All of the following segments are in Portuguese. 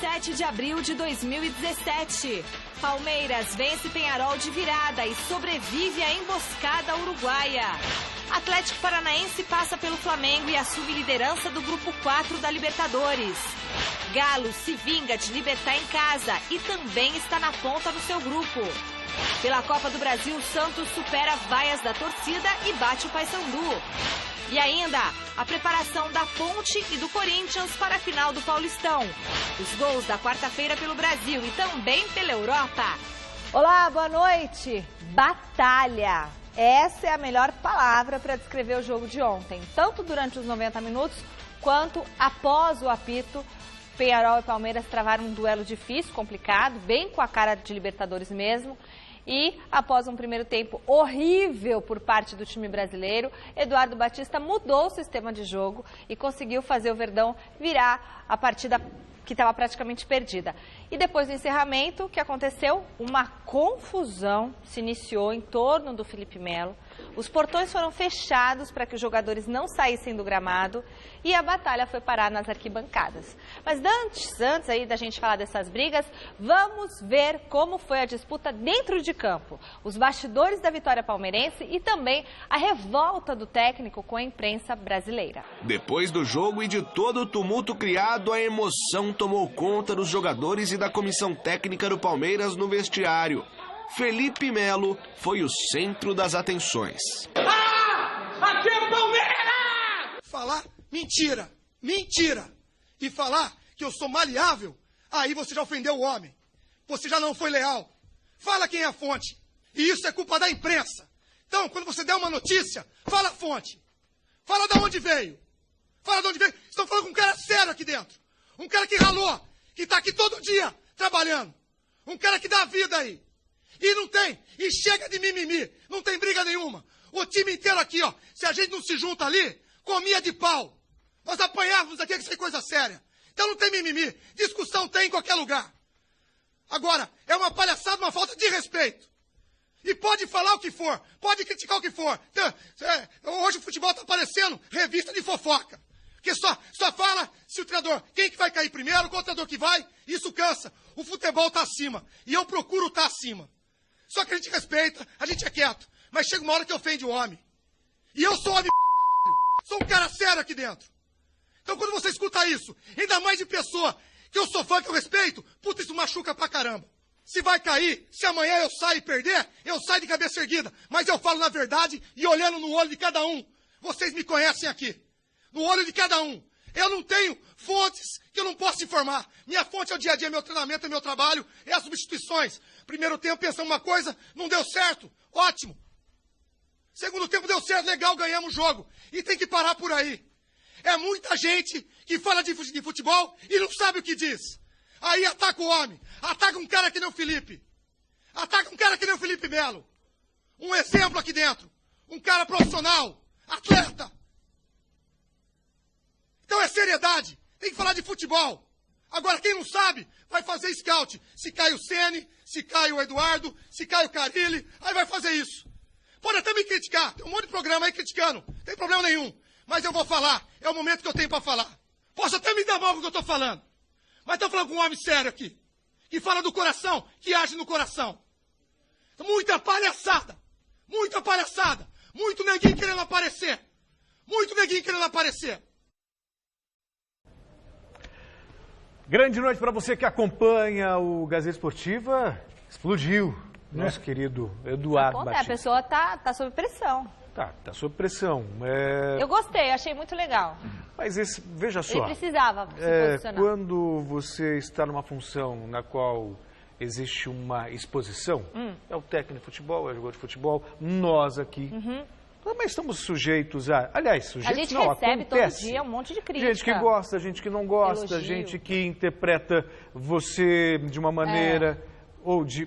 27 de abril de 2017. Palmeiras vence Peñarol de virada e sobrevive à emboscada uruguaia. Atlético Paranaense passa pelo Flamengo e assume liderança do Grupo 4 da Libertadores. Galo se vinga de Libertad em casa e também está na ponta do seu grupo. Pela Copa do Brasil, Santos supera vaias da torcida e bate o Paysandu. E ainda, a preparação da Ponte e do Corinthians para a final do Paulistão. Os gols da quarta-feira pelo Brasil e também pela Europa. Olá, boa noite. Batalha. Essa é a melhor palavra para descrever o jogo de ontem. Tanto durante os 90 minutos, quanto após o apito. Peñarol e Palmeiras travaram um duelo difícil, complicado, bem com a cara de Libertadores mesmo. E, após um primeiro tempo horrível por parte do time brasileiro, Eduardo Batista mudou o sistema de jogo e conseguiu fazer o Verdão virar a partida que estava praticamente perdida. E depois do encerramento, o que aconteceu? Uma confusão se iniciou em torno do Felipe Melo. Os portões foram fechados para que os jogadores não saíssem do gramado e a batalha foi parar nas arquibancadas. Mas antes aí da gente falar dessas brigas, vamos ver como foi a disputa dentro de campo, os bastidores da vitória palmeirense e também a revolta do técnico com a imprensa brasileira. Depois do jogo e de todo o tumulto criado, a emoção tomou conta dos jogadores e da comissão técnica do Palmeiras no vestiário. Felipe Melo foi o centro das atenções. Aqui é Palmeiras! Falar mentira, mentira. E falar que eu sou maleável, aí você já ofendeu o homem. Você já não foi leal. Fala quem é a fonte. E isso é culpa da imprensa. Então, quando você der uma notícia, fala a fonte. Fala de onde veio. Fala de onde veio. Estão falando com um cara sério aqui dentro. Um cara que ralou, que está aqui todo dia trabalhando. Um cara que dá vida aí. E não tem. E chega de mimimi. Não tem briga nenhuma. O time inteiro aqui, ó. Se a gente não se junta ali, comia de pau. Nós apanhávamos aqui, que isso é coisa séria. Então não tem mimimi. Discussão tem em qualquer lugar. Agora, é uma palhaçada, uma falta de respeito. E pode falar o que for. Pode criticar o que for. Hoje o futebol está parecendo revista de fofoca. Porque só fala se o treinador, quem que vai cair primeiro, qual o treinador que vai, isso cansa. O futebol está acima. E eu procuro estar acima. Só que a gente respeita, a gente é quieto. Mas chega uma hora que ofende o homem. E eu sou homem, sou um cara sério aqui dentro. Então quando você escuta isso, ainda mais de pessoa que eu sou fã, que eu respeito, puta, isso machuca pra caramba. Se vai cair, se amanhã eu saio e perder, eu saio de cabeça erguida. Mas eu falo na verdade e olhando no olho de cada um. Vocês me conhecem aqui. No olho de cada um. Eu não tenho fontes que eu não posso informar. Minha fonte é o dia a dia, meu treinamento, é meu trabalho, é as substituições. Primeiro tempo pensamos uma coisa, não deu certo, ótimo. Segundo tempo deu certo, legal, ganhamos o jogo. E tem que parar por aí. É muita gente que fala de futebol e não sabe o que diz. Aí ataca o homem, ataca um cara que nem o Felipe. Ataca um cara que nem o Felipe Melo. Um exemplo aqui dentro. Um cara profissional, atleta. Então é seriedade, tem que falar de futebol. Agora, quem não sabe, vai fazer scout. Se cai o Ceni, se cai o Eduardo, se cai o Carille, aí vai fazer isso. Pode até me criticar, tem um monte de programa aí criticando, não tem problema nenhum. Mas eu vou falar, é o momento que eu tenho para falar. Posso até me dar mal com o que eu estou falando. Mas estou falando com um homem sério aqui, que fala do coração, que age no coração. Muita palhaçada, muito neguinho querendo aparecer. Muito neguinho querendo aparecer. Grande noite para você que acompanha o Gazeta Esportiva. Explodiu, nosso querido Eduardo Batista. A pessoa tá sob pressão. Tá sob pressão. Eu gostei, achei muito legal. Mas veja só. Ele precisava se posicionar. Quando você está numa função na qual existe uma exposição, é o técnico de futebol, é o jogador de futebol, nós aqui. Também estamos sujeitos a... Aliás, sujeitos não, acontece. A gente recebe todo dia um monte de crítica. Gente que gosta, gente que não gosta, elogio. Gente que interpreta você de uma maneira ou de...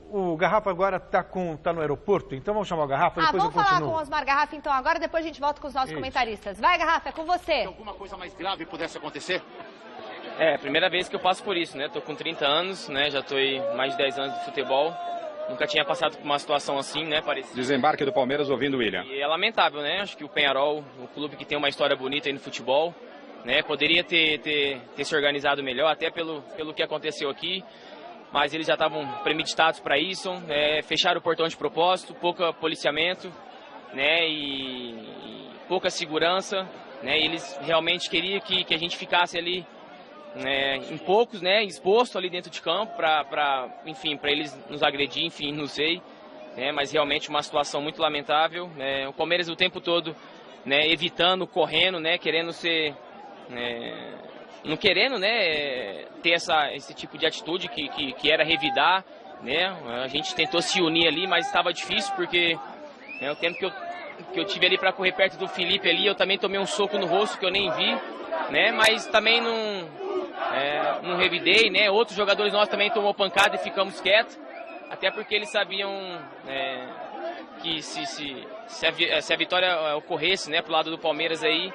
O Garrafa agora tá no aeroporto, então vamos chamar o Garrafa, depois eu continuo. Vamos falar com o Osmar Garrafa então agora, depois a gente volta com os nossos comentaristas. Vai, Garrafa, é com você. Se alguma coisa mais grave pudesse acontecer? Primeira vez que eu passo por isso, né? Tô com 30 anos, né? Já tô aí mais de 10 anos de futebol. Nunca tinha passado por uma situação assim, né? Parecida. Desembarque do Palmeiras ouvindo o William. E é lamentável, né? Acho que o Peñarol, um clube que tem uma história bonita aí no futebol, né? Poderia ter se organizado melhor, até pelo que aconteceu aqui, mas eles já estavam premeditados para isso, fecharam o portão de propósito, pouco policiamento, né? E pouca segurança, né? Eles realmente queriam que a gente ficasse ali, né, em poucos, né, exposto ali dentro de campo enfim, para eles nos agredir, enfim, não sei, né, mas realmente uma situação muito lamentável, né, o Palmeiras o tempo todo, né, evitando, correndo, né, querendo ser, não querendo, né, ter esse tipo de atitude que era revidar, né, a gente tentou se unir ali, mas estava difícil porque, né, o tempo que eu tive ali para correr perto do Felipe ali, eu também tomei um soco no rosto que eu nem vi, né, mas também não revidei, né? Outros jogadores nossos também tomou pancada e ficamos quietos, até porque eles sabiam que se a vitória ocorresse, né, pro lado do Palmeiras aí,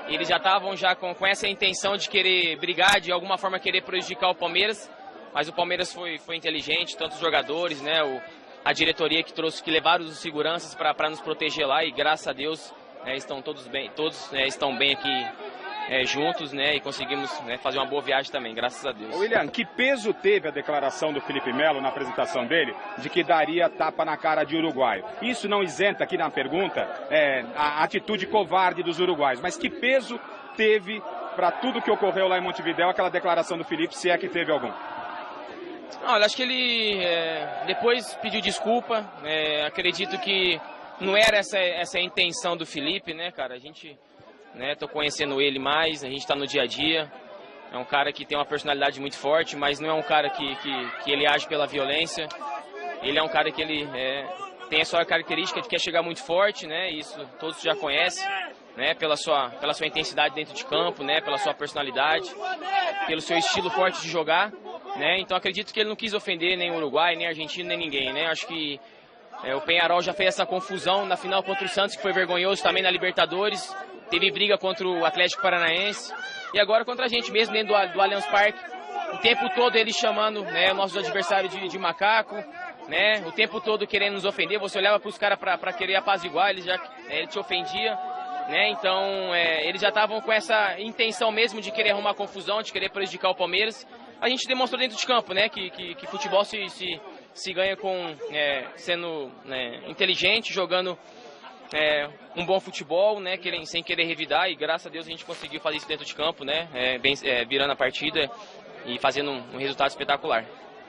eles já estavam com essa intenção de querer brigar, de alguma forma querer prejudicar o Palmeiras, mas o Palmeiras foi inteligente, tanto os jogadores, né, a diretoria que levaram os seguranças para nos proteger lá, e graças a Deus, né, estão todos bem, estão bem aqui juntos, né, e conseguimos, né, fazer uma boa viagem também, graças a Deus. William, que peso teve a declaração do Felipe Melo na apresentação dele de que daria tapa na cara de uruguaio? Isso não isenta aqui na pergunta a atitude covarde dos uruguaios, mas que peso teve para tudo que ocorreu lá em Montevidéu aquela declaração do Felipe, se é que teve algum? Olha, acho que ele depois pediu desculpa, acredito que não era essa a intenção do Felipe, né, cara, a gente... Tô conhecendo ele mais, a gente está no dia a dia, é um cara que tem uma personalidade muito forte, mas não é um cara que ele age pela violência, ele é um cara que ele tem a sua característica de quer chegar muito forte, né, isso todos já conhecem, né, pela sua intensidade dentro de campo, né, pela sua personalidade, pelo seu estilo forte de jogar, né, então acredito que ele não quis ofender nem o Uruguai, nem a Argentina, nem ninguém, né, acho que o Peñarol já fez essa confusão na final contra o Santos, que foi vergonhoso também na Libertadores, teve briga contra o Atlético Paranaense e agora contra a gente mesmo dentro do Allianz Parque. O tempo todo ele chamando, né, nossos adversários de macaco, né, o tempo todo querendo nos ofender. Você olhava para os caras para querer apaziguar, ele te ofendia, né, então eles já estavam com essa intenção mesmo de querer arrumar confusão, de querer prejudicar o Palmeiras. A gente demonstrou dentro de campo, né, que futebol se ganha sendo, né, inteligente, jogando um bom futebol, né, sem querer revidar, e graças a Deus a gente conseguiu fazer isso dentro de campo, né, virando a partida e fazendo um resultado espetacular.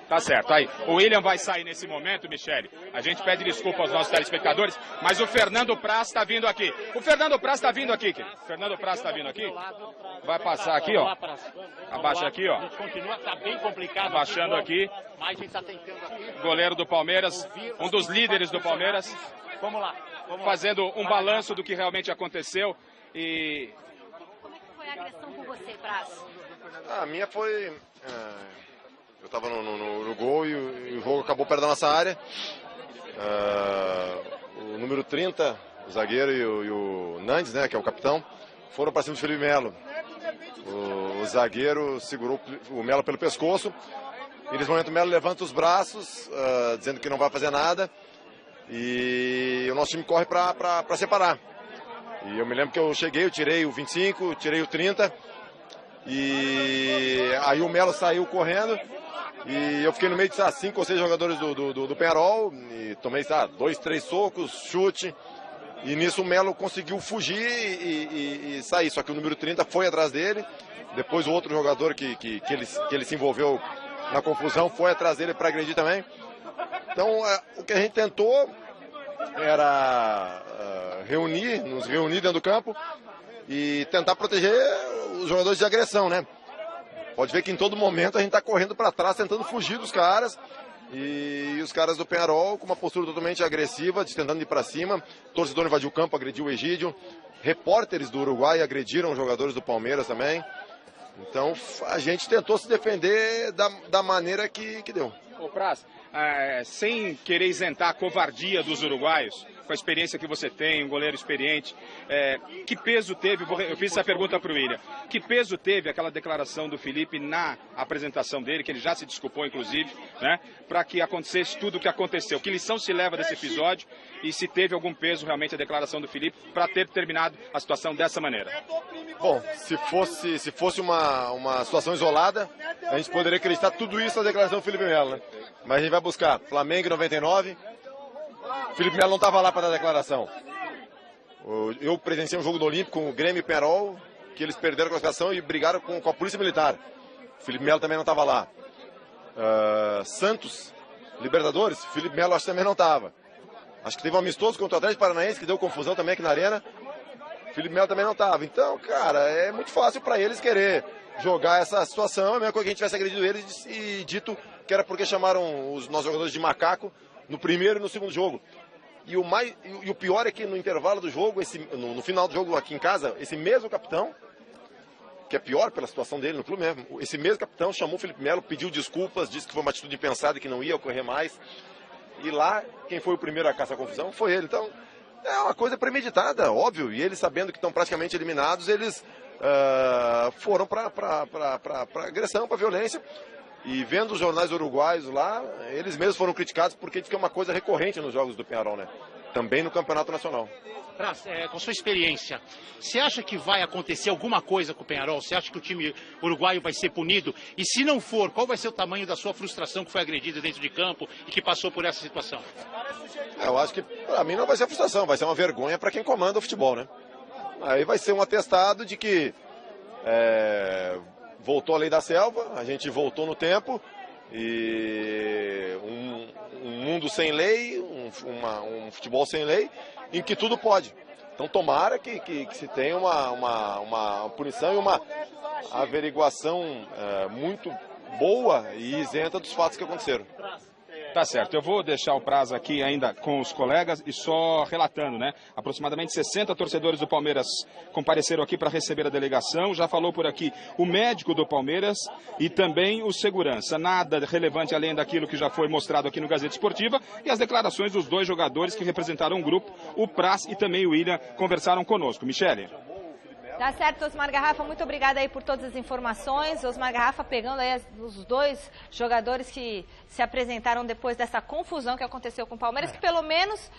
Tá certo, aí o William vai sair nesse momento, Michele, a gente pede desculpa aos nossos telespectadores, mas o Fernando Praz está vindo aqui. O Fernando Praz está vindo aqui, querido. Fernando Praz está vindo aqui, vai passar aqui, ó, abaixa aqui, ó, tá bem complicado, abaixando aqui, mas a gente tá tentando aqui. Goleiro do Palmeiras, um dos líderes do Palmeiras, Vamos lá. Fazendo um balanço do que realmente aconteceu. E como é que foi a agressão com você, Praz? A minha foi... eu estava no gol e o jogo acabou perto da nossa área. O número 30, o zagueiro e o Nandes, né, que é o capitão, foram para cima do Felipe Melo. O zagueiro segurou o Melo pelo pescoço. E nesse momento o Melo levanta os braços, dizendo que não vai fazer nada. E o nosso time corre para separar. E eu me lembro que eu cheguei, eu tirei o 25, tirei o 30. E aí o Melo saiu correndo. E eu fiquei no meio de 5 ou 6 jogadores do Peñarol. E tomei 2, 3 socos, chute. E nisso o Melo conseguiu fugir e sair. Só que o número 30 foi atrás dele. Depois o outro jogador que ele se envolveu na confusão foi atrás dele para agredir também. Então, o que a gente tentou era nos reunir dentro do campo e tentar proteger os jogadores de agressão, né? Pode ver que em todo momento a gente está correndo para trás, tentando fugir dos caras. E os caras do Peñarol com uma postura totalmente agressiva, tentando ir para cima. O torcedor invadiu o campo, agrediu o Egídio. Repórteres do Uruguai agrediram os jogadores do Palmeiras também. Então, a gente tentou se defender da maneira que deu. Ô Praz, sem querer isentar a covardia dos uruguaios, com a experiência que você tem, um goleiro experiente, que peso teve, eu fiz essa pergunta para o William, que peso teve aquela declaração do Felipe na apresentação dele, que ele já se desculpou, inclusive, né, para que acontecesse tudo o que aconteceu? Que lição se leva desse episódio e se teve algum peso realmente a declaração do Felipe para ter terminado a situação dessa maneira? Bom, se fosse uma situação isolada, a gente poderia acreditar tudo isso na declaração do Felipe Melo, né? Mas a gente vai buscar Flamengo em 99, Felipe Melo não estava lá para dar declaração. Eu presenciei um jogo do Olímpico com o Grêmio e Penharol, que eles perderam a classificação e brigaram com a Polícia Militar. Felipe Melo também não estava lá. Santos, Libertadores, Felipe Melo acho que também não estava. Acho que teve um amistoso contra o Atlético Paranaense, que deu confusão também aqui na Arena. Felipe Melo também não estava. Então, cara, é muito fácil para eles querer jogar essa situação. É a mesma coisa que a gente tivesse agredido eles e dito que era porque chamaram os nossos jogadores de macaco no primeiro e no segundo jogo. E o pior é que no intervalo do jogo, no final do jogo aqui em casa, esse mesmo capitão, que é pior pela situação dele no clube mesmo, esse mesmo capitão chamou o Felipe Melo, pediu desculpas, disse que foi uma atitude impensada, que não ia ocorrer mais. E lá, quem foi o primeiro a caçar a confusão foi ele. Então, é uma coisa premeditada, óbvio. E eles, sabendo que estão praticamente eliminados, eles foram para agressão, para violência. E vendo os jornais uruguaios lá, eles mesmos foram criticados porque diz que é uma coisa recorrente nos jogos do Penharol, né? Também no Campeonato Nacional. Praz, com sua experiência, você acha que vai acontecer alguma coisa com o Penharol? Você acha que o time uruguaio vai ser punido? E se não for, qual vai ser o tamanho da sua frustração que foi agredida dentro de campo e que passou por essa situação? Eu acho que para mim não vai ser frustração, vai ser uma vergonha para quem comanda o futebol, né? Aí vai ser um atestado de que voltou a lei da selva, a gente voltou no tempo e um mundo sem lei, um futebol sem lei, em que tudo pode. Então tomara que se tenha uma punição e uma averiguação muito boa e isenta dos fatos que aconteceram. Tá certo, eu vou deixar o Praz aqui ainda com os colegas e só relatando, né? Aproximadamente 60 torcedores do Palmeiras compareceram aqui para receber a delegação. Já falou por aqui o médico do Palmeiras e também o segurança. Nada relevante além daquilo que já foi mostrado aqui no Gazeta Esportiva e as declarações dos dois jogadores que representaram o grupo, o Praz e também o William, conversaram conosco. Michele. Tá certo, Osmar Garrafa, muito obrigada aí por todas as informações. Osmar Garrafa pegando aí os dois jogadores que se apresentaram depois dessa confusão que aconteceu com o Palmeiras, que pelo menos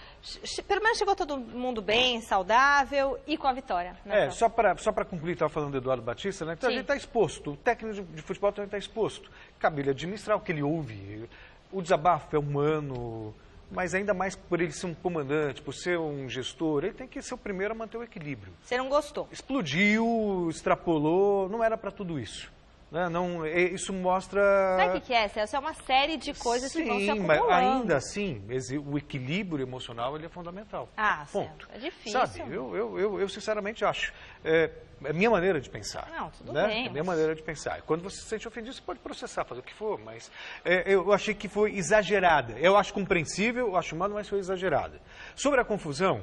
chegou todo mundo bem, saudável e com a vitória. Né? Só para concluir, estava falando do Eduardo Batista, né? Então, a gente está exposto, o técnico de futebol também está exposto. Cabe ele administrar o que ele ouve. O desabafo é humano, mas ainda mais por ele ser um comandante, por ser um gestor, ele tem que ser o primeiro a manter o equilíbrio. Você não gostou? Explodiu, extrapolou, não era para tudo isso. Né? Não, isso mostra... Sabe o que é, Celso? É uma série de coisas que vão se acumulando. Mas ainda assim, o equilíbrio emocional ele é fundamental. Ponto. Celso, é difícil. Sabe, eu sinceramente acho. É a minha maneira de pensar. Não, tudo né? bem. É a minha maneira de pensar. Quando você se sente ofendido, você pode processar, fazer o que for, mas eu achei que foi exagerada. Eu acho compreensível, eu acho humano, mas foi exagerada. Sobre a confusão,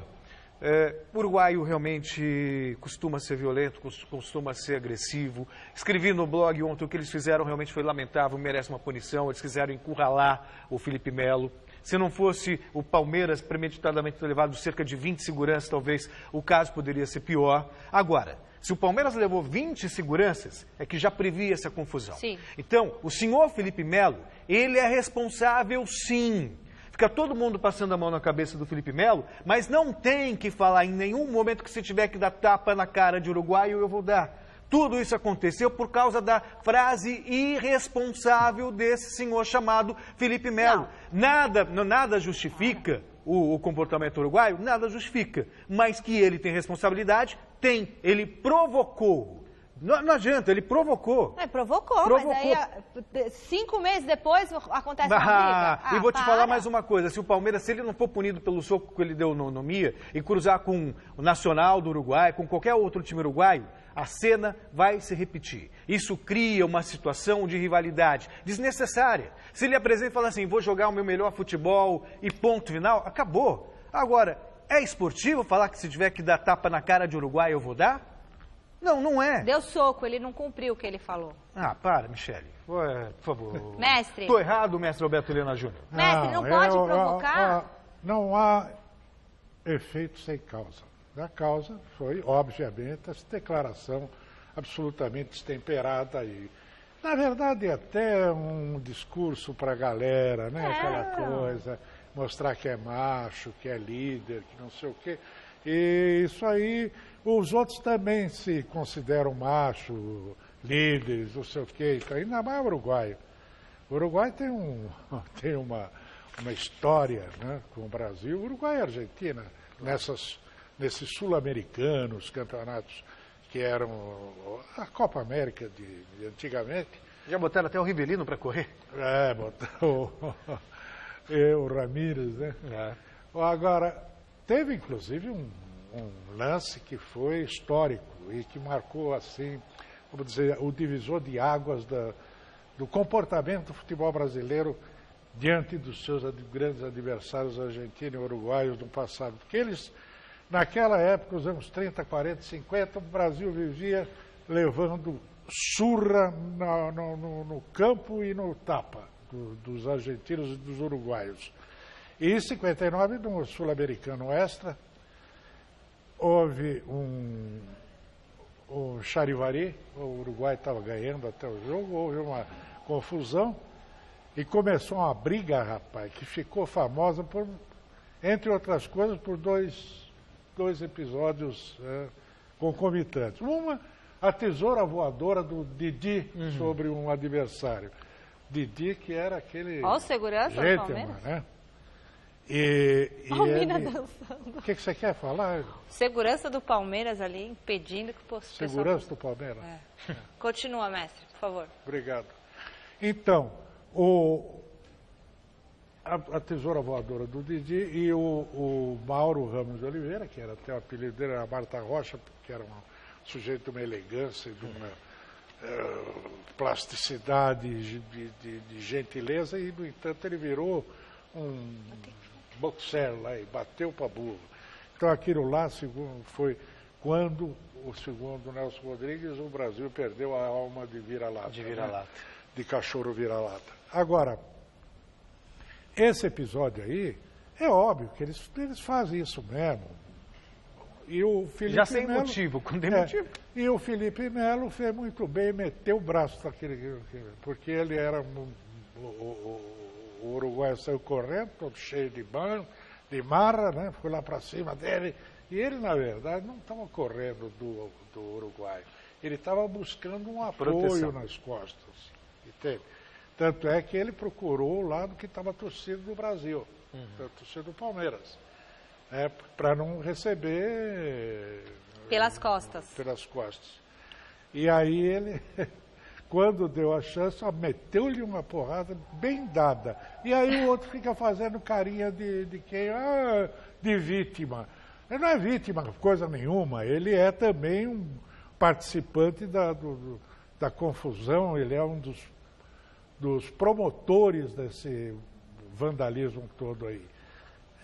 o uruguaio realmente costuma ser violento, costuma ser agressivo. Escrevi no blog ontem, o que eles fizeram realmente foi lamentável, merece uma punição. Eles quiseram encurralar o Felipe Melo. Se não fosse o Palmeiras premeditadamente ter levado cerca de 20 seguranças, talvez o caso poderia ser pior. Agora, se o Palmeiras levou 20 seguranças, é que já previa essa confusão. Sim. Então, o senhor Felipe Melo, ele é responsável sim. Fica todo mundo passando a mão na cabeça do Felipe Melo, mas não tem que falar em nenhum momento que se tiver que dar tapa na cara de uruguaio, eu vou dar. Tudo isso aconteceu por causa da frase irresponsável desse senhor chamado Felipe Melo. Nada justifica o comportamento uruguaio, nada justifica. Mas que ele tem responsabilidade, tem. Ele provocou. Não adianta, ele provocou. Provocou, mas aí 5 meses depois acontece uma briga. E vou te falar mais uma coisa, se o Palmeiras, se ele não for punido pelo soco que ele deu no Mia e cruzar com o Nacional do Uruguai, com qualquer outro time uruguaio, a cena vai se repetir. Isso cria uma situação de rivalidade desnecessária. Se ele apresenta e fala assim, vou jogar o meu melhor futebol e ponto final, acabou. Agora, é esportivo falar que se tiver que dar tapa na cara de uruguai eu vou dar? Não, não é. Deu soco, ele não cumpriu o que ele falou. Para, Michele. Por favor. Mestre. Estou errado, mestre Roberto Helena Júnior. Mestre, não pode provocar? Não há... Não pode provocar? Não há efeito sem causa. A causa foi, obviamente, essa declaração absolutamente destemperada e, na verdade, até um discurso para a galera, né? Aquela coisa, mostrar que é macho, que é líder, que não sei o quê. E isso aí, os outros também se consideram macho, líderes, não sei o quê. Então, ainda mais o Uruguai. O Uruguai tem uma história, né, com o Brasil. O Uruguai e a Argentina, nesses sul-americanos, campeonatos que eram a Copa América de antigamente. Já botaram até o Rivelino para correr? Botaram o Ramírez, né? Agora, teve inclusive um lance que foi histórico e que marcou, assim, vamos dizer, o divisor de águas do comportamento do futebol brasileiro diante dos seus grandes adversários argentinos e uruguaios do passado. Porque eles, naquela época, os anos 30, 40, 50, o Brasil vivia levando surra no campo e no tapa dos argentinos e dos uruguaios. E em 59, no Sul-Americano Extra, houve um charivari, o Uruguai estava ganhando até o jogo, houve uma confusão e começou uma briga, rapaz, que ficou famosa por, entre outras coisas, por dois episódios concomitantes. Uma, a tesoura voadora do Didi sobre um adversário. Didi, que era aquele... Ó, o segurança do Palmeiras. Né? E Palmeiras ele... dançando. O que você quer falar? Segurança do Palmeiras ali, impedindo que o pessoal... Segurança do Palmeiras? Continua, mestre, por favor. Obrigado. Então, a tesoura voadora do Didi e o Mauro Ramos de Oliveira, que era até o apelido dele, era Marta Rocha, porque era um sujeito de uma elegância, de uma plasticidade, de gentileza, e, no entanto, ele virou um boxer lá e bateu para burro. Então, aquilo lá foi quando, segundo Nelson Rodrigues, o Brasil perdeu a alma de vira-lata. De cachorro vira-lata. Agora, esse episódio aí, é óbvio que eles fazem isso mesmo. E o Felipe já sem Melo, motivo, quando tem motivo. E o Felipe Melo fez muito bem, meteu o braço naquele, porque ele era o Uruguai saiu correndo, todo cheio de banho, de marra, né? Foi lá para cima dele. E ele, na verdade, não estava correndo do Uruguai. Ele estava buscando um apoio nas costas. Entende? Tanto é que ele procurou o lado que estava a torcida do Brasil, a torcida do Palmeiras, para não receber... Pelas costas. Pelas costas. E aí ele... Quando deu a chance, meteu-lhe uma porrada bem dada. E aí o outro fica fazendo carinha de quem? De vítima. Ele não é vítima, coisa nenhuma. Ele é também um participante da confusão. Ele é um dos promotores desse vandalismo todo aí.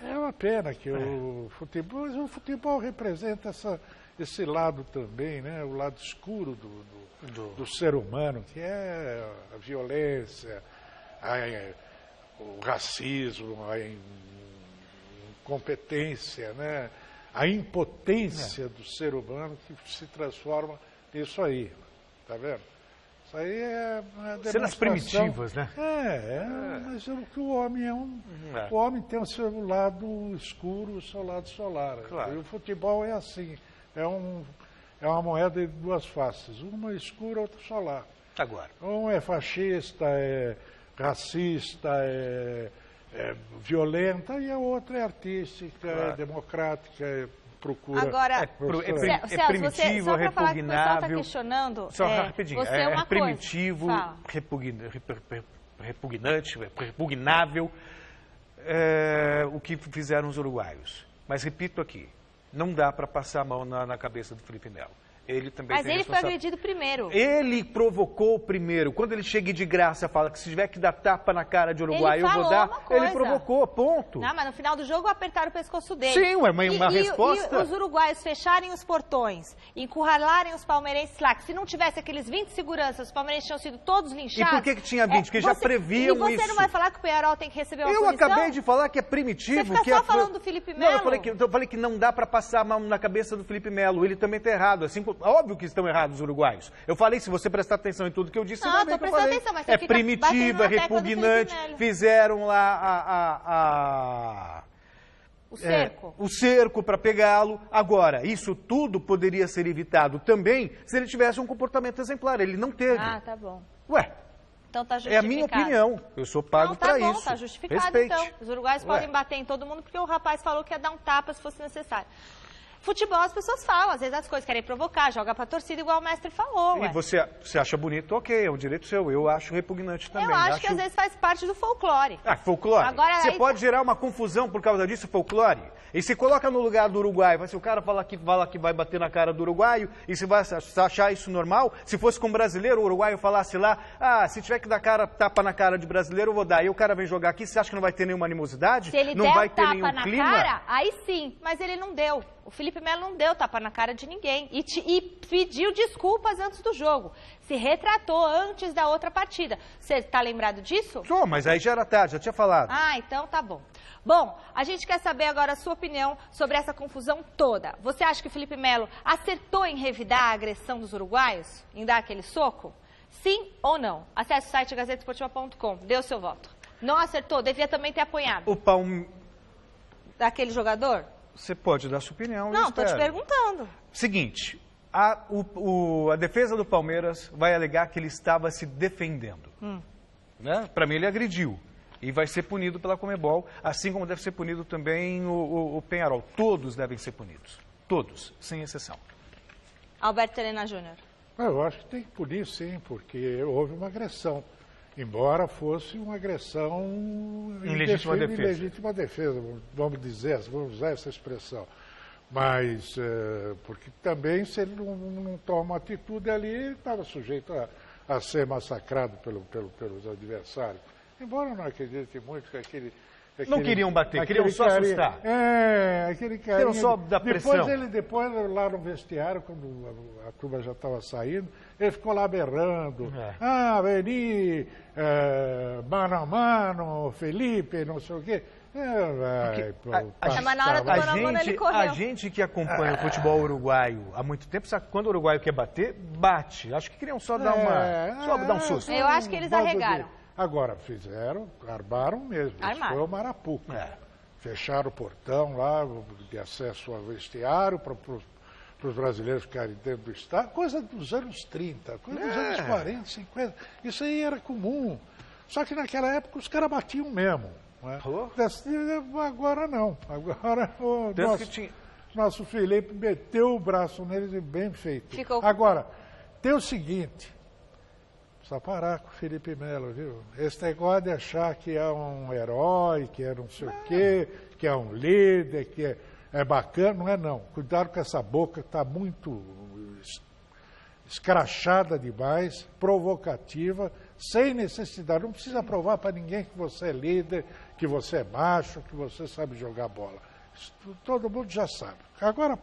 É uma pena que o futebol representa esse lado também, né? O lado escuro do ser humano, que é a violência, o racismo, a incompetência, né? A impotência do ser humano que se transforma nisso aí, tá vendo? Isso aí é cenas primitivas, né? Mas o homem o homem tem o seu lado escuro, o seu lado solar. Claro. E o futebol é assim, é uma moeda de duas faces, uma escura, outra solar. Agora. Um é fascista, é racista, é violenta, e a outra é artística, é democrática, procura... Agora, é primitivo, você, só repugnável... O pessoal está questionando... Só rapidinho, você é primitivo, repugnante, repugnável, o que fizeram os uruguaios. Mas repito aqui, não dá para passar a mão na cabeça do Felipe Melo. ele também Mas tem ele foi agredido primeiro. Ele provocou primeiro. Quando ele chega de graça, fala que se tiver que dar tapa na cara de Uruguai, eu vou dar. Ele provocou, ponto. Não, mas no final do jogo apertaram o pescoço dele. Sim, uma resposta. E os uruguaios fecharem os portões, encurralarem os palmeirenses lá, que se não tivesse aqueles 20 seguranças, os palmeirenses tinham sido todos linchados. E por que tinha 20? Porque já previam isso. E você não vai falar que o Peñarol tem que receber uma punição? Eu acabei de falar que é primitivo. Você fica só falando do Felipe Melo? Não, eu falei que não dá para passar a mão na cabeça do Felipe Melo. Ele também está errado. Assim, óbvio que estão errados os uruguaios. Eu falei, se você prestar atenção em tudo que eu disse, você vai ver que eu falei. Atenção, mas você é primitiva, repugnante. Fizeram lá o cerco. O cerco para pegá-lo. Agora, isso tudo poderia ser evitado também se ele tivesse um comportamento exemplar. Ele não teve. Ah, tá bom. Ué. Então tá justificado. É a minha opinião. Eu sou pago para isso. Tá bom, tá justificado. Respeite. Então. Os uruguaios podem bater em todo mundo porque o rapaz falou que ia dar um tapa se fosse necessário. Futebol, as pessoas falam, às vezes as coisas querem provocar, joga pra torcida, igual o mestre falou. E você acha bonito, ok, é um direito seu. Eu acho repugnante também. Eu acho que às vezes faz parte do folclore. Folclore. Agora, você pode gerar uma confusão por causa disso, folclore. E se coloca no lugar do uruguaio, se o cara fala que vai bater na cara do uruguaio, e se vai achar isso normal, se fosse com um brasileiro, o uruguaio falasse lá, se tiver que dar tapa na cara de brasileiro, eu vou dar. E o cara vem jogar aqui, você acha que não vai ter nenhuma animosidade? Se ele não vai ter tapa nenhum na clima? Cara, aí sim, mas ele não deu. O Felipe Melo não deu tapa na cara de ninguém e pediu desculpas antes do jogo. Se retratou antes da outra partida. Você está lembrado disso? Tô, mas aí já era tarde, já tinha falado. Então tá bom. Bom, a gente quer saber agora a sua opinião sobre essa confusão toda. Você acha que o Felipe Melo acertou em revidar a agressão dos uruguaios? Em dar aquele soco? Sim ou não? Acesse o site gazetesportiva.com, dê o seu voto. Não acertou? Devia também ter apoiado. Daquele jogador? Você pode dar sua opinião. Não, estou te perguntando. Seguinte, a defesa do Palmeiras vai alegar que ele estava se defendendo. Né? Para mim, ele agrediu. E vai ser punido pela Conmebol, assim como deve ser punido também o Peñarol. Todos devem ser punidos. Todos, sem exceção. Alberto Terena Júnior. Eu acho que tem que punir, sim, porque houve uma agressão. Embora fosse uma agressão em legítima defesa. Em legítima defesa, vamos usar essa expressão. Mas, porque também, se ele não toma atitude ali, ele estava sujeito a ser massacrado pelos adversários. Embora eu não acredite muito que aquele não queriam bater, queriam só assustar. Aquele carinha. Queriam só dar pressão. Depois, lá no vestiário, quando a turma já estava saindo, ele ficou lá berrando. Veni, mano a mano, Felipe, não sei o quê. Mas na hora do mano a mano ele correu. A gente que acompanha o futebol uruguaio há muito tempo, sabe que quando o uruguaio quer bater, bate. Acho que queriam só dar dar um susto. Eu acho que eles arregaram. Agora, armaram mesmo. Isso foi o Marapuca. Fecharam o portão lá de acesso ao vestiário para os brasileiros ficarem dentro do estádio. Coisa dos anos 30, coisa dos anos 40, 50. Isso aí era comum. Só que naquela época os caras batiam mesmo. Né? Agora não. Agora o nosso Felipe meteu o braço neles e bem feito. Agora, tem o seguinte... Precisa parar com o Felipe Melo, viu? Esse negócio de achar que é um herói, que é não sei o quê, que é um líder, que é bacana, não é não. Cuidado com essa boca, está muito escrachada demais, provocativa, sem necessidade. Não precisa provar para ninguém que você é líder, que você é macho, que você sabe jogar bola. Isso, todo mundo já sabe. Agora,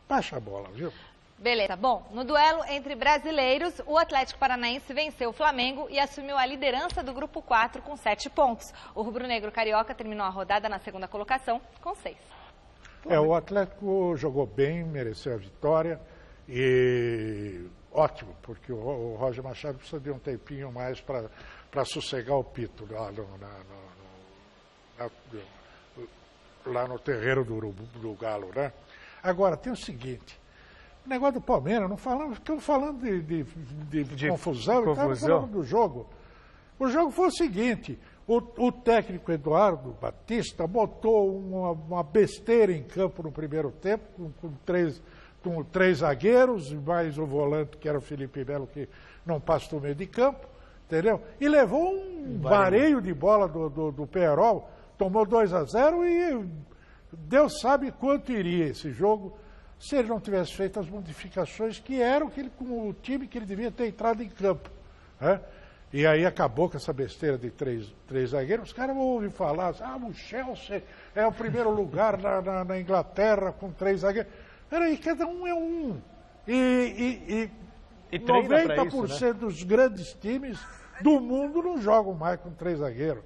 baixa a bola, viu? Beleza. Bom, no duelo entre brasileiros, o Atlético Paranaense venceu o Flamengo e assumiu a liderança do Grupo 4 com 7 pontos. O rubro-negro carioca terminou a rodada na segunda colocação com 6. O Atlético jogou bem, mereceu a vitória e ótimo, porque o Roger Machado precisa de um tempinho mais para sossegar o pito lá no terreiro do Galo, né? Agora, tem o seguinte... O negócio do Palmeiras, não estamos falando de confusão, estamos falando do jogo. O jogo foi o seguinte, o técnico Eduardo Batista botou uma besteira em campo no primeiro tempo, com três zagueiros, mais o volante, que era o Felipe Melo, que não passa do meio de campo, entendeu? E levou um vareio de bola do Peñarol, tomou 2-0 e Deus sabe quanto iria esse jogo se ele não tivesse feito as modificações que eram o time que ele devia ter entrado em campo. Né? E aí acabou com essa besteira de três zagueiros. Os caras ouvem falar, o Chelsea é o primeiro lugar na Inglaterra com 3 zagueiros. Peraí, cada um é um. E 90% isso, né? Dos grandes times do mundo não jogam mais com 3 zagueiros.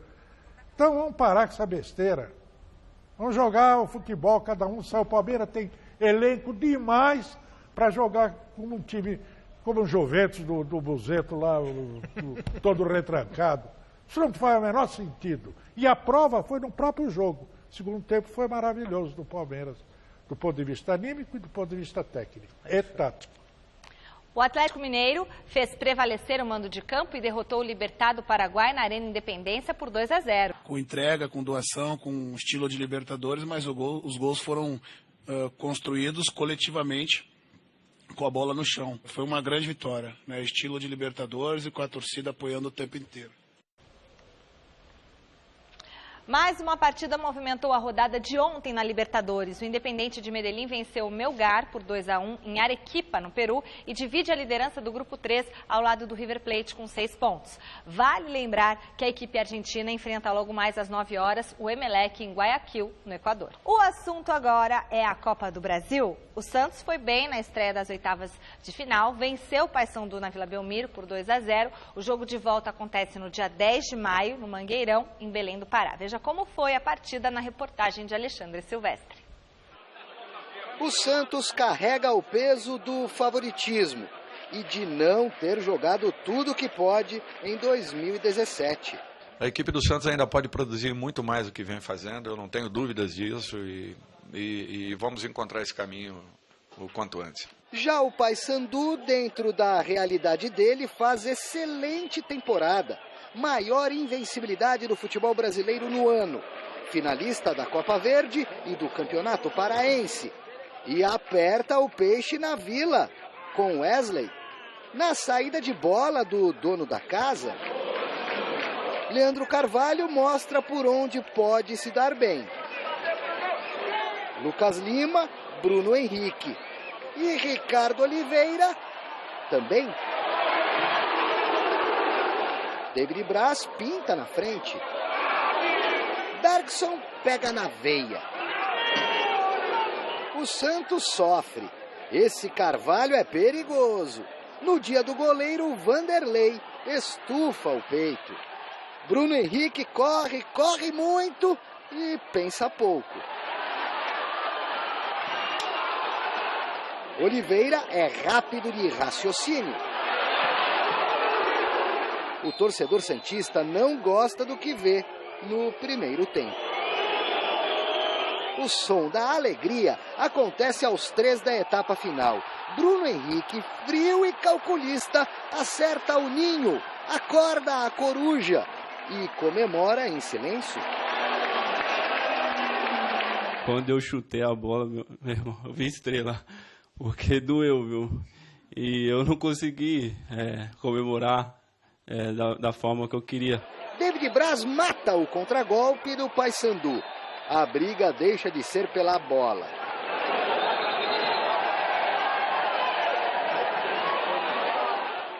Então vamos parar com essa besteira. Vamos jogar o futebol, cada um sai. O Palmeiras tem elenco demais para jogar como um time, como o Juventus do Buzeto lá, todo retrancado. Isso não faz o menor sentido. E a prova foi no próprio jogo. O segundo tempo foi maravilhoso do Palmeiras, do ponto de vista anímico e do ponto de vista técnico e tático. O Atlético Mineiro fez prevalecer o mando de campo e derrotou o Libertad do Paraguai na Arena Independência por 2-0. Com entrega, com doação, com estilo de Libertadores, mas os gols foram construídos coletivamente com a bola no chão. Foi uma grande vitória, né? Estilo de Libertadores e com a torcida apoiando o tempo inteiro. Mais uma partida movimentou a rodada de ontem na Libertadores. O Independente de Medellín venceu o Melgar por 2-1 em Arequipa, no Peru, e divide a liderança do Grupo 3 ao lado do River Plate com 6 pontos. Vale lembrar que a equipe argentina enfrenta logo mais às 9 horas o Emelec em Guayaquil, no Equador. O assunto agora é a Copa do Brasil. O Santos foi bem na estreia das oitavas de final, venceu o Paysandu na Vila Belmiro por 2-0. O jogo de volta acontece no dia 10 de maio, no Mangueirão, em Belém do Pará. Veja como foi a partida na reportagem de Alexandre Silvestre. O Santos carrega o peso do favoritismo e de não ter jogado tudo o que pode em 2017. A equipe do Santos ainda pode produzir muito mais do que vem fazendo, eu não tenho dúvidas disso e vamos encontrar esse caminho o quanto antes. Já o Paysandu, dentro da realidade dele, faz excelente temporada. Maior invencibilidade do futebol brasileiro no ano. Finalista da Copa Verde e do Campeonato Paraense. E aperta o peixe na Vila, com Wesley. Na saída de bola do dono da casa, Leandro Carvalho mostra por onde pode se dar bem. Lucas Lima, Bruno Henrique e Ricardo Oliveira também. David Braz pinta na frente. Bergson pega na veia. O Santos sofre. Esse Carvalho é perigoso. No dia do goleiro, Vanderlei estufa o peito. Bruno Henrique corre muito e pensa pouco. Oliveira é rápido de raciocínio. O torcedor santista não gosta do que vê no primeiro tempo. O som da alegria acontece aos 3 da etapa final. Bruno Henrique, frio e calculista, acerta o ninho, acorda a coruja e comemora em silêncio. Quando eu chutei a bola, meu irmão, eu vi estrela, porque doeu, viu? E eu não consegui comemorar da forma que eu queria. David Braz mata o contragolpe do Paysandu. A briga deixa de ser pela bola.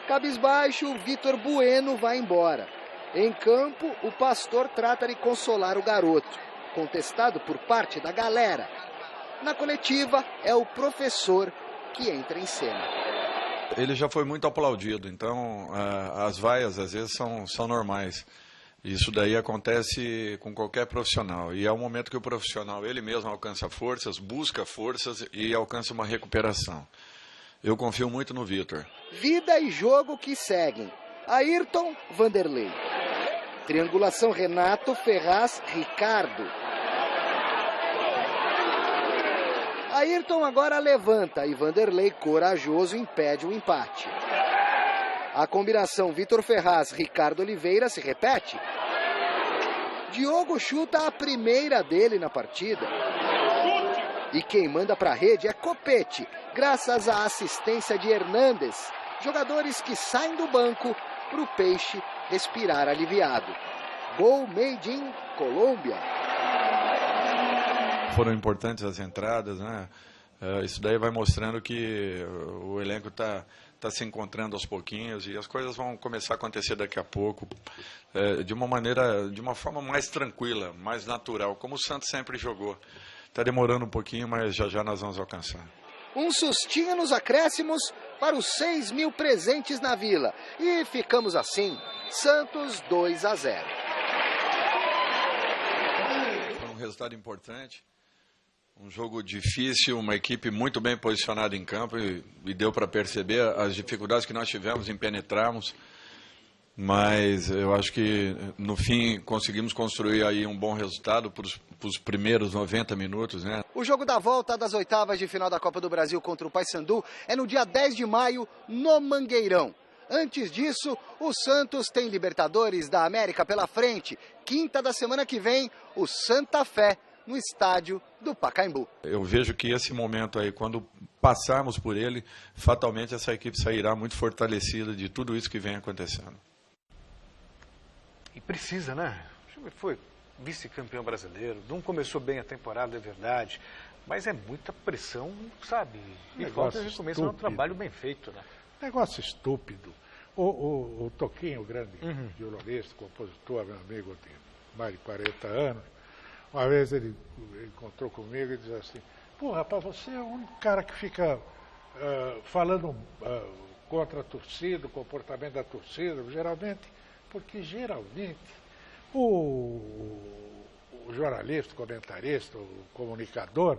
Cabisbaixo, Vitor Bueno vai embora. Em campo, o pastor trata de consolar o garoto, contestado por parte da galera. Na coletiva, é o professor que entra em cena. Ele já foi muito aplaudido, então as vaias às vezes são normais. Isso daí acontece com qualquer profissional. E é o momento que o profissional, ele mesmo alcança forças, busca forças e alcança uma recuperação. Eu confio muito no Vitor. Vida e jogo que seguem. Ayrton, Vanderlei. Triangulação Renato, Ferraz, Ricardo. Ayrton agora levanta e Vanderlei, corajoso, impede o empate. A combinação Vitor Ferraz, Ricardo Oliveira se repete. Diogo chuta a primeira dele na partida. E quem manda para a rede é Copete, graças à assistência de Hernández. Jogadores que saem do banco para o Peixe respirar aliviado. Gol made in Colômbia. Foram importantes as entradas, né? Isso daí vai mostrando que o elenco está se encontrando aos pouquinhos e as coisas vão começar a acontecer daqui a pouco de uma forma mais tranquila, mais natural, como o Santos sempre jogou. Está demorando um pouquinho, mas já nós vamos alcançar. Um sustinho nos acréscimos para os 6 mil presentes na Vila. E ficamos assim, Santos 2-0. Foi um resultado importante, um jogo difícil, uma equipe muito bem posicionada em campo e deu para perceber as dificuldades que nós tivemos em penetrarmos. Mas eu acho que, no fim, conseguimos construir aí um bom resultado para os primeiros 90 minutos, né? O jogo da volta das oitavas de final da Copa do Brasil contra o Paysandu é no dia 10 de maio, no Mangueirão. Antes disso, o Santos tem Libertadores da América pela frente. Quinta da semana que vem, o Santa Fé, no estádio do Pacaembu. Eu vejo que esse momento aí, quando passarmos por ele, fatalmente essa equipe sairá muito fortalecida de tudo isso que vem acontecendo. E precisa, né? O time foi vice-campeão brasileiro, não começou bem a temporada, é verdade, mas é muita pressão, sabe? E falta de começar um trabalho bem feito, né? Negócio estúpido. O Toquinho, o grande violonista, compositor, meu amigo de mais de 40 anos, uma vez ele encontrou comigo e disse assim: pô, rapaz, você é o único cara que fica falando contra a torcida, o comportamento da torcida, porque geralmente o jornalista, o comentarista, o comunicador,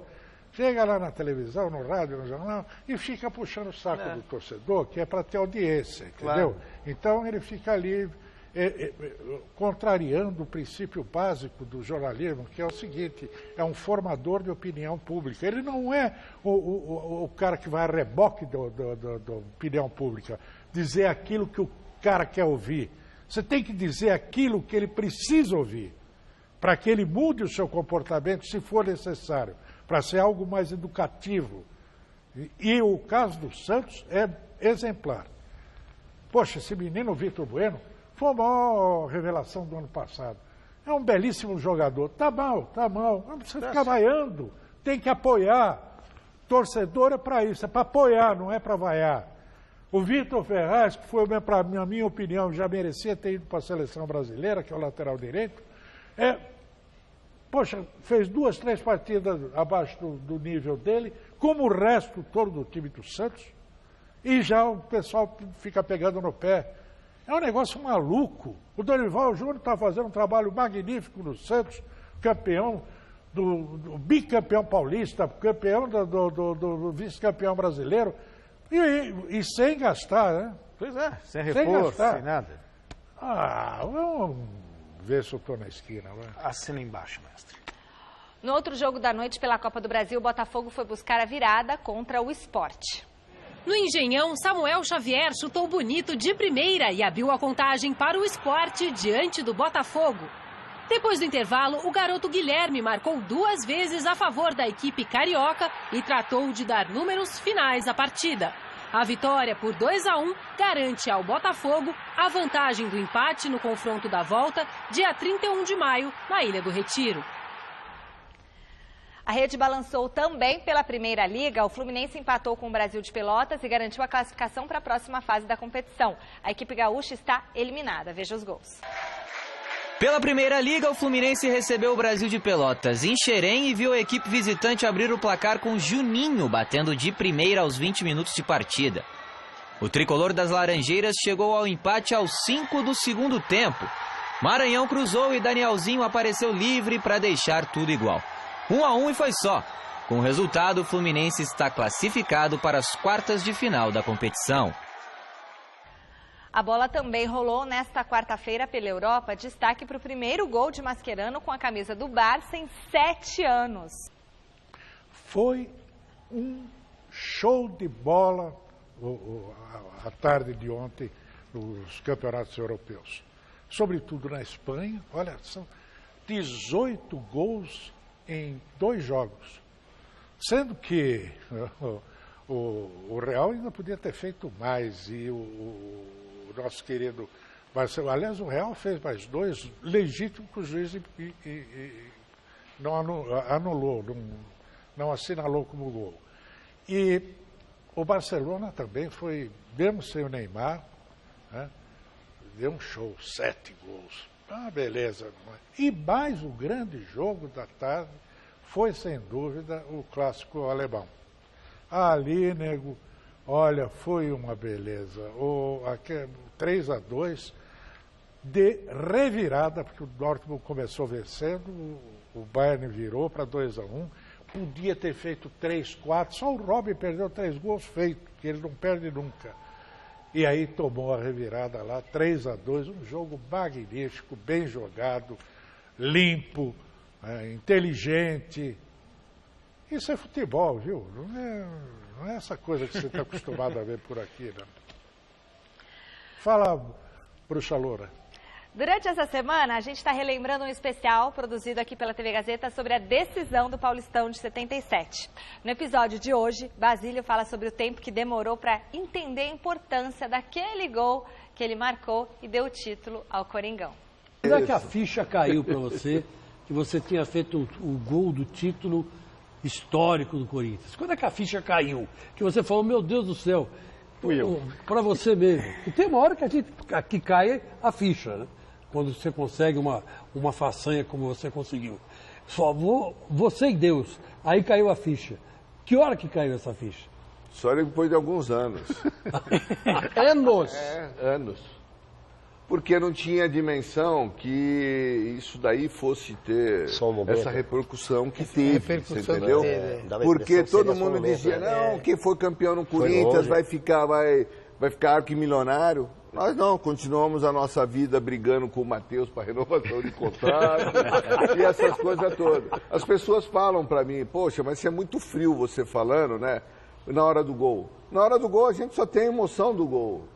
chega lá na televisão, no rádio, no jornal, e fica puxando o saco do torcedor, que é para ter audiência, entendeu? Claro. Então ele fica ali contrariando o princípio básico do jornalismo, que é o seguinte: é um formador de opinião pública. Ele não é o cara que vai a reboque da opinião pública, dizer aquilo que o cara quer ouvir. Você tem que dizer aquilo que ele precisa ouvir, para que ele mude o seu comportamento, se for necessário, para ser algo mais educativo. E o caso do Santos é exemplar. Poxa, esse menino Vitor Bueno foi a maior revelação do ano passado. É um belíssimo jogador. Tá mal. Não precisa ficar vaiando. Tem que apoiar. Torcedor é para isso, é para apoiar, não é para vaiar. O Vitor Ferraz, que foi, na minha opinião, já merecia ter ido para a seleção brasileira, que é o lateral direito, fez 2, 3 partidas abaixo do nível dele, como o resto todo do time do Santos, e já o pessoal fica pegando no pé. É um negócio maluco. O Dorival Júnior está fazendo um trabalho magnífico no Santos, campeão do bicampeão paulista, campeão do vice-campeão brasileiro, e sem gastar, né? Pois é, sem reforço, sem nada. Vamos ver se eu estou na esquina. Assina embaixo, mestre. No outro jogo da noite pela Copa do Brasil, o Botafogo foi buscar a virada contra o Sport. No Engenhão, Samuel Xavier chutou bonito de primeira e abriu a contagem para o Sport diante do Botafogo. Depois do intervalo, o garoto Guilherme marcou 2 vezes a favor da equipe carioca e tratou de dar números finais à partida. A vitória por 2-1 garante ao Botafogo a vantagem do empate no confronto da volta, dia 31 de maio, na Ilha do Retiro. A rede balançou também pela Primeira Liga. O Fluminense empatou com o Brasil de Pelotas e garantiu a classificação para a próxima fase da competição. A equipe gaúcha está eliminada. Veja os gols. Pela Primeira Liga, o Fluminense recebeu o Brasil de Pelotas em Xerém e viu a equipe visitante abrir o placar com Juninho, batendo de primeira aos 20 minutos de partida. O tricolor das Laranjeiras chegou ao empate aos 5 do segundo tempo. Maranhão cruzou e Danielzinho apareceu livre para deixar tudo igual. 1-1 e foi só. Com o resultado, o Fluminense está classificado para as quartas de final da competição. A bola também rolou nesta quarta-feira pela Europa. Destaque para o primeiro gol de Mascherano com a camisa do Barça em 7 anos. Foi um show de bola a tarde de ontem nos campeonatos europeus. Sobretudo na Espanha. Olha, são 18 gols em 2 jogos. Sendo que o Real ainda podia ter feito mais e o nosso querido Barcelona. Aliás, o Real fez mais 2 legítimos que o juiz não anulou, não assinalou como gol. E o Barcelona também foi, mesmo sem o Neymar, né, deu um show, 7 gols. Ah, beleza. E mais o grande jogo da tarde foi, sem dúvida, o clássico alemão. Ali, nego, olha, foi uma beleza. O 3-2 de revirada, porque o Dortmund começou vencendo, o Bayern virou para 2-1. Podia ter feito 3-4, só o Robin perdeu 3 gols feitos, que ele não perde nunca. E aí tomou a revirada lá, 3-2, um jogo magnífico, bem jogado, limpo, inteligente. Isso é futebol, viu? Não é essa coisa que você está acostumado a ver por aqui, não. Fala, Bruxa Loura. Durante essa semana, a gente está relembrando um especial produzido aqui pela TV Gazeta sobre a decisão do Paulistão de 77. No episódio de hoje, Basílio fala sobre o tempo que demorou para entender a importância daquele gol que ele marcou e deu o título ao Coringão. Quando é que a ficha caiu para você, que você tinha feito o gol do título histórico do Corinthians? Quando é que a ficha caiu? Que você falou, meu Deus do céu, para você mesmo. E tem uma hora que cai a ficha, né? Quando você consegue uma façanha como você conseguiu. Só você e Deus. Aí caiu a ficha. Que hora que caiu essa ficha? Só depois de alguns anos. Anos? Anos. Porque não tinha dimensão que isso daí fosse ter essa repercussão que teve, você entendeu? Porque todo mundo dizia, não, quem for campeão no Corinthians vai ficar arquimilionário. Nós não, continuamos a nossa vida brigando com o Matheus para renovação de contrato e essas coisas todas. As pessoas falam para mim, poxa, mas isso é muito frio você falando, né? Na hora do gol. Na hora do gol a gente só tem a emoção do gol,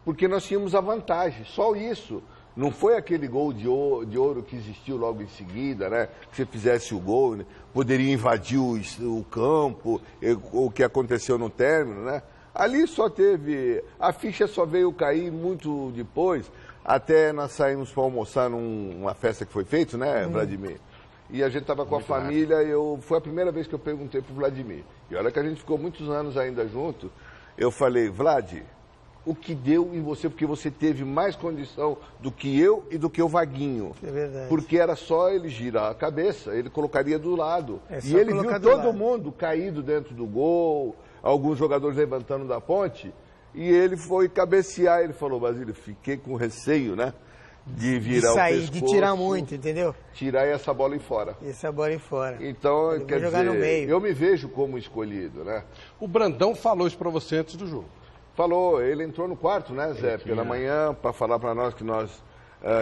porque nós tínhamos a vantagem, só isso. Não foi aquele gol de ouro que existiu logo em seguida, né? Que você fizesse o gol, né? Poderia invadir o campo, o que aconteceu no término, né? Ali só teve... A ficha só veio cair muito depois, até nós saímos para almoçar numa festa que foi feita, né, Vladimir? E a gente estava com a família, foi a primeira vez que eu perguntei para o Vladimir. E olha que a gente ficou muitos anos ainda junto. Eu falei, Vlad, o que deu em você, porque você teve mais condição do que eu e do que o Vaguinho. É verdade. Porque era só ele girar a cabeça, ele colocaria do lado. E ele viu todo mundo caído dentro do gol, alguns jogadores levantando da ponte, e ele foi cabecear. Ele falou, Basílio, fiquei com receio, né? De virar o pescoço. De tirar muito, entendeu? Tirar essa bola em fora. Essa bola em fora. Então, ele quer dizer, no meio. Eu me vejo como escolhido, né? O Brandão falou isso para você antes do jogo. Falou, ele entrou no quarto, né, Zé, pela manhã, para falar para nós que nós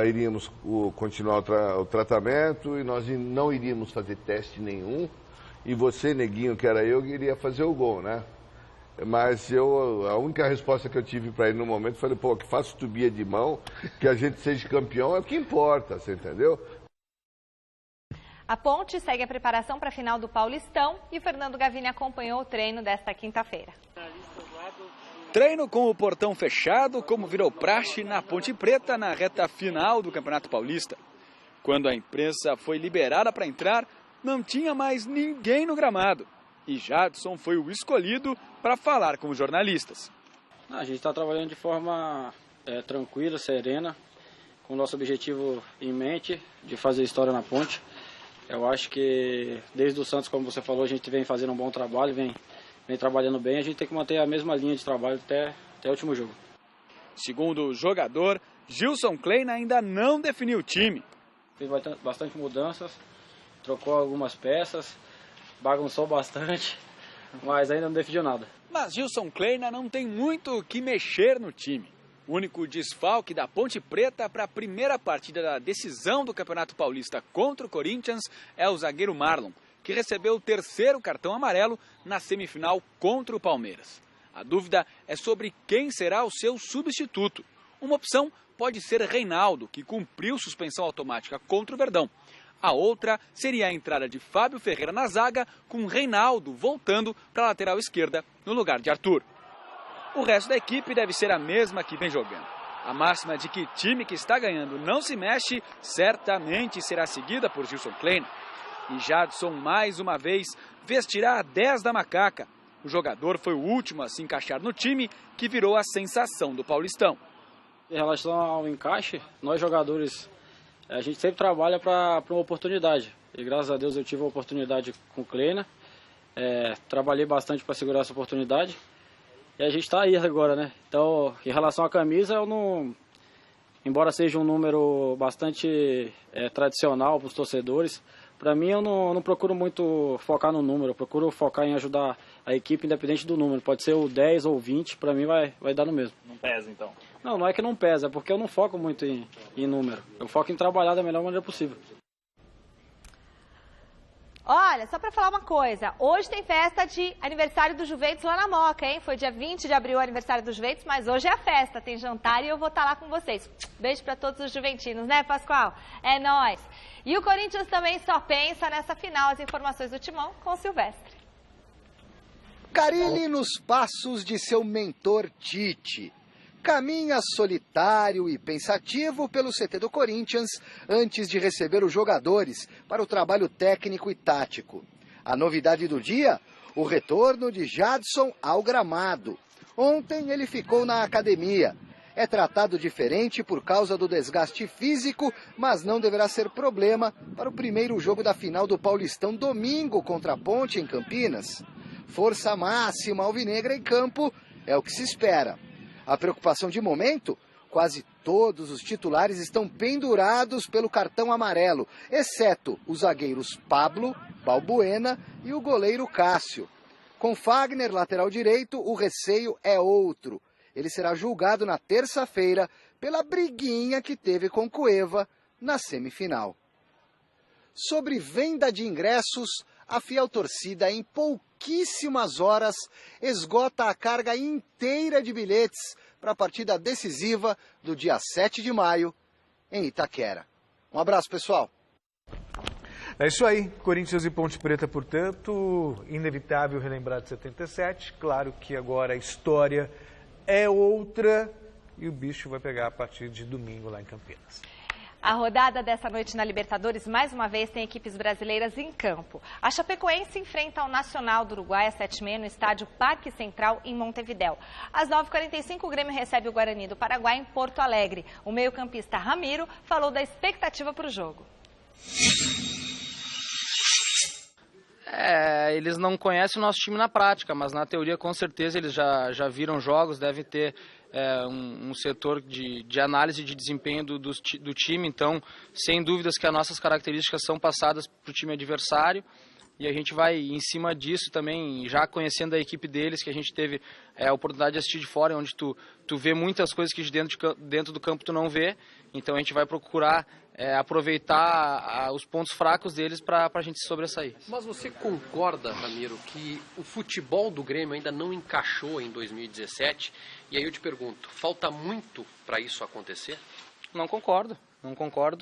iríamos continuar o tratamento e nós não iríamos fazer teste nenhum. E você, neguinho, que era eu, iria fazer o gol, né? Mas a única resposta que eu tive para ele no momento foi, pô, que faça tubia de mão, que a gente seja campeão é o que importa, você entendeu? A Ponte segue a preparação para a final do Paulistão e Fernando Gavini acompanhou o treino desta quinta-feira. Treino com o portão fechado, como virou praxe na Ponte Preta na reta final do Campeonato Paulista. Quando a imprensa foi liberada para entrar, não tinha mais ninguém no gramado. E Jadson foi o escolhido para falar com os jornalistas. A gente está trabalhando de forma tranquila, serena, com o nosso objetivo em mente, de fazer história na Ponte. Eu acho que desde o Santos, como você falou, a gente vem fazendo um bom trabalho, vem trabalhando bem. A gente tem que manter a mesma linha de trabalho até o último jogo. Segundo o jogador, Gilson Kleina ainda não definiu o time. Fez bastante mudanças, trocou algumas peças, bagunçou bastante, mas ainda não definiu nada. Mas Gilson Kleina não tem muito o que mexer no time. O único desfalque da Ponte Preta para a primeira partida da decisão do Campeonato Paulista contra o Corinthians é o zagueiro Marlon, que recebeu o terceiro cartão amarelo na semifinal contra o Palmeiras. A dúvida é sobre quem será o seu substituto. Uma opção pode ser Reinaldo, que cumpriu suspensão automática contra o Verdão. A outra seria a entrada de Fábio Ferreira na zaga, com Reinaldo voltando para a lateral esquerda no lugar de Arthur. O resto da equipe deve ser a mesma que vem jogando. A máxima de que time que está ganhando não se mexe certamente será seguida por Gilson Kleina. E Jadson, mais uma vez, vestirá a 10 da macaca. O jogador foi o último a se encaixar no time, que virou a sensação do Paulistão. Em relação ao encaixe, nós jogadores, a gente sempre trabalha para uma oportunidade. E graças a Deus eu tive a oportunidade com o Kleina. Trabalhei bastante para segurar essa oportunidade. E a gente está aí agora, né? Então, em relação à camisa, eu não... Embora seja um número bastante tradicional para os torcedores, para mim eu não procuro muito focar no número, eu procuro focar em ajudar a equipe independente do número. Pode ser o 10 ou 20, para mim vai dar no mesmo. Não pesa então? Não é que não pesa, é porque eu não foco muito em número. Eu foco em trabalhar da melhor maneira possível. Olha, só para falar uma coisa, hoje tem festa de aniversário do Juventus lá na Moca, hein? Foi dia 20 de abril o aniversário do Juventus, mas hoje é a festa, tem jantar e eu vou estar lá com vocês. Beijo para todos os juventinos, né, Pascoal? É nóis! E o Corinthians também só pensa nessa final, as informações do Timão com o Silvestre. Carille nos passos de seu mentor Tite. Caminha solitário e pensativo pelo CT do Corinthians antes de receber os jogadores para o trabalho técnico e tático. A novidade do dia, o retorno de Jadson ao gramado. Ontem ele ficou na academia. É tratado diferente por causa do desgaste físico, mas não deverá ser problema para o primeiro jogo da final do Paulistão domingo contra a Ponte em Campinas. Força máxima alvinegra em campo é o que se espera. A preocupação de momento, quase todos os titulares estão pendurados pelo cartão amarelo, exceto os zagueiros Pablo, Balbuena e o goleiro Cássio. Com Fagner, lateral direito, o receio é outro. Ele será julgado na terça-feira pela briguinha que teve com Cueva na semifinal. Sobre venda de ingressos, a fiel torcida em pouquíssimas horas esgota a carga inteira de bilhetes para a partida decisiva do dia 7 de maio em Itaquera. Um abraço, pessoal. É isso aí, Corinthians e Ponte Preta, portanto, inevitável relembrar de 77. Claro que agora a história é outra e o bicho vai pegar a partir de domingo lá em Campinas. A rodada dessa noite na Libertadores, mais uma vez, tem equipes brasileiras em campo. A Chapecoense enfrenta o Nacional do Uruguai às 7h30 no estádio Parque Central, em Montevidéu. Às 9h45, o Grêmio recebe o Guarani do Paraguai em Porto Alegre. O meio-campista Ramiro falou da expectativa para o jogo. Eles não conhecem o nosso time na prática, mas na teoria com certeza eles já viram jogos, devem ter um setor de análise de desempenho do time, então sem dúvidas que as nossas características são passadas para o time adversário e a gente vai em cima disso também, já conhecendo a equipe deles, que a gente teve a oportunidade de assistir de fora, onde tu vê muitas coisas que dentro do campo tu não vê, então a gente vai procurar aproveitar os pontos fracos deles para a gente se sobressair. Mas você concorda, Ramiro, que o futebol do Grêmio ainda não encaixou em 2017? E aí eu te pergunto, falta muito para isso acontecer? Não concordo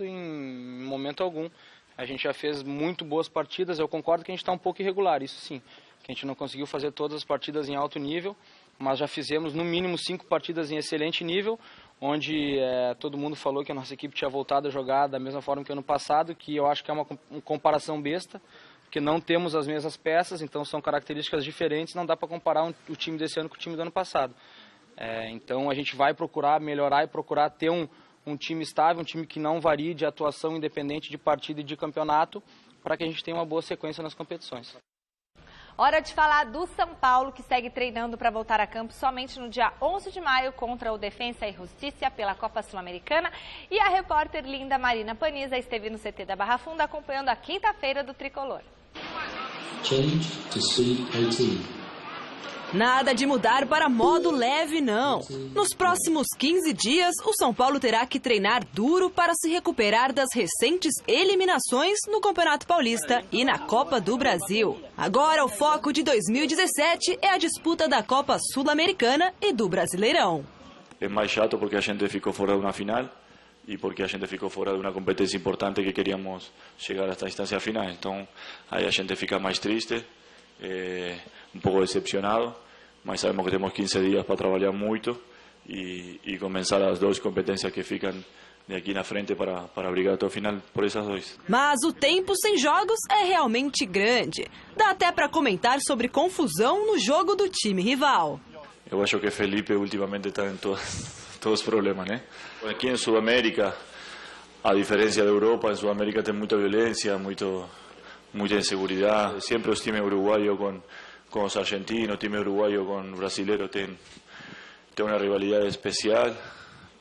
em momento algum. A gente já fez muito boas partidas, eu concordo que a gente está um pouco irregular, isso sim. Que a gente não conseguiu fazer todas as partidas em alto nível, mas já fizemos no mínimo 5 partidas em excelente nível, onde todo mundo falou que a nossa equipe tinha voltado a jogar da mesma forma que ano passado, que eu acho que é uma comparação besta, porque não temos as mesmas peças, então são características diferentes, não dá para comparar o time desse ano com o time do ano passado. Então a gente vai procurar melhorar e procurar ter um time estável, um time que não varie de atuação independente de partida e de campeonato, para que a gente tenha uma boa sequência nas competições. Hora de falar do São Paulo, que segue treinando para voltar a campo somente no dia 11 de maio contra o Defensa e Justiça pela Copa Sul-Americana. E a repórter Linda Marina Paniza esteve no CT da Barra Funda acompanhando a quinta-feira do Tricolor. Change to Speed 18. Nada de mudar para modo leve, não. Nos próximos 15 dias, o São Paulo terá que treinar duro para se recuperar das recentes eliminações no Campeonato Paulista e na Copa do Brasil. Agora, o foco de 2017 é a disputa da Copa Sul-Americana e do Brasileirão. É mais chato porque a gente ficou fora de uma final e porque a gente ficou fora de uma competência importante que queríamos chegar a esta instância final. Então, aí a gente fica mais triste, um pouco decepcionado, mas sabemos que temos 15 dias para trabalhar muito e começar as 2 competências que ficam aqui na frente para brigar até o final por essas duas. Mas o tempo sem jogos é realmente grande. Dá até para comentar sobre confusão no jogo do time rival. Eu acho que Felipe ultimamente está em todos os problemas, né? Aqui em Sudamérica, a diferença da Europa, em Sudamérica tem muita violência, muita inseguridade. Sempre os times uruguaios com os argentinos, time uruguaio com o brasileiro tem uma rivalidade especial.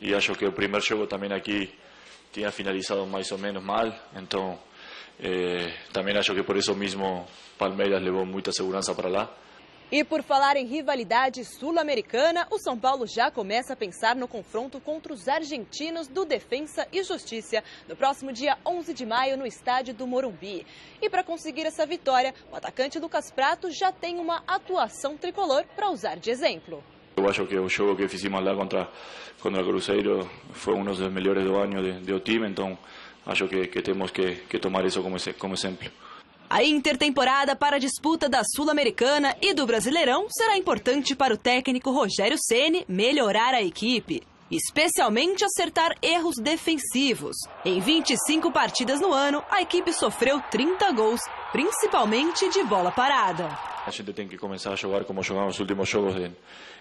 E acho que o primeiro jogo também aqui tinha finalizado mais ou menos mal. Então, também acho que por isso mesmo Palmeiras levou muita segurança para lá. E por falar em rivalidade sul-americana, o São Paulo já começa a pensar no confronto contra os argentinos do Defensa e Justiça no próximo dia 11 de maio no estádio do Morumbi. E para conseguir essa vitória, o atacante Lucas Prato já tem uma atuação tricolor para usar de exemplo. Eu acho que o jogo que fizemos lá contra o Cruzeiro foi um dos melhores do ano do time, então acho que temos que tomar isso como exemplo. A intertemporada para a disputa da Sul-Americana e do Brasileirão será importante para o técnico Rogério Ceni melhorar a equipe, especialmente acertar erros defensivos. Em 25 partidas no ano, a equipe sofreu 30 gols, principalmente de bola parada. A gente tem que começar a jogar como jogamos nos últimos jogos,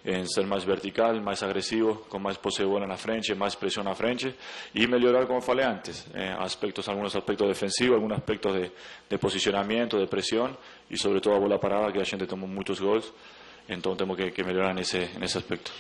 em ser mais vertical, mais agressivo, com mais posse de bola na frente, mais pressão na frente e melhorar, como falei antes, alguns aspectos defensivos, alguns aspectos de posicionamento, de pressão e, sobretudo, a bola parada, que a gente tomou muitos gols, então temos que melhorar nesse aspecto.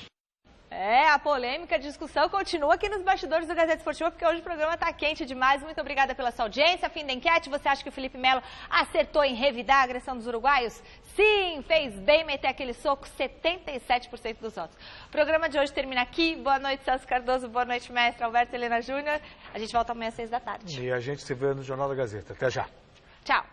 A polêmica, a discussão continua aqui nos bastidores do Gazeta Esportiva, porque hoje o programa está quente demais. Muito obrigada pela sua audiência. Fim da enquete, você acha que o Felipe Melo acertou em revidar a agressão dos uruguaios? Sim, fez bem meter aquele soco, 77% dos votos. O programa de hoje termina aqui. Boa noite, Celso Cardoso. Boa noite, mestre Alberto Helena Júnior. A gente volta amanhã às 6 da tarde. E a gente se vê no Jornal da Gazeta. Até já. Tchau.